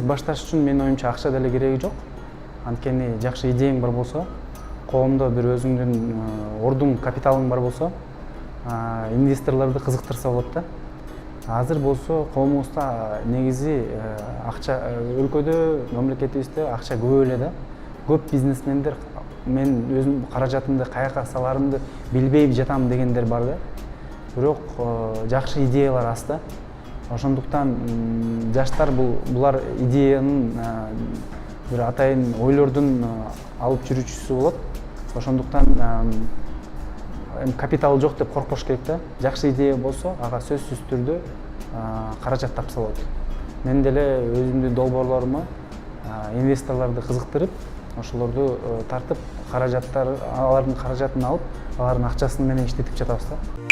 башташ үчүн менин оюмча акча деле кереги жок. Анткени жакшы идеяң бар болсо, коомдо бир өзүңдүн ордуң, капиталың бар болсо, инвесторлорду кызыктырса болот да. Азыр болсо коомубузда негизи акча өлкөдө, мамлекетибизде акча көп эле да. Көп бизнесмендер мен өзүм каражатымды каяка саларымды билбей жатам дегендер бар да. Бирок жакшы идеялар аз да. Ошондуктан жаштар булар идеянын бир атайын ойлордун алып жүрүүчүсү болот. Ошондуктан капитал жок деп коркпош керек да. Жакшы идея болсо, ага сөзсүз түрдө каражат тапса болот. Мен деле өзүмдүн долбоорлорума инвесторлорду кызыктырып, ошолорду тартып, алардын каражатын алып, алардын акчасы менен иштетип жатабыз да.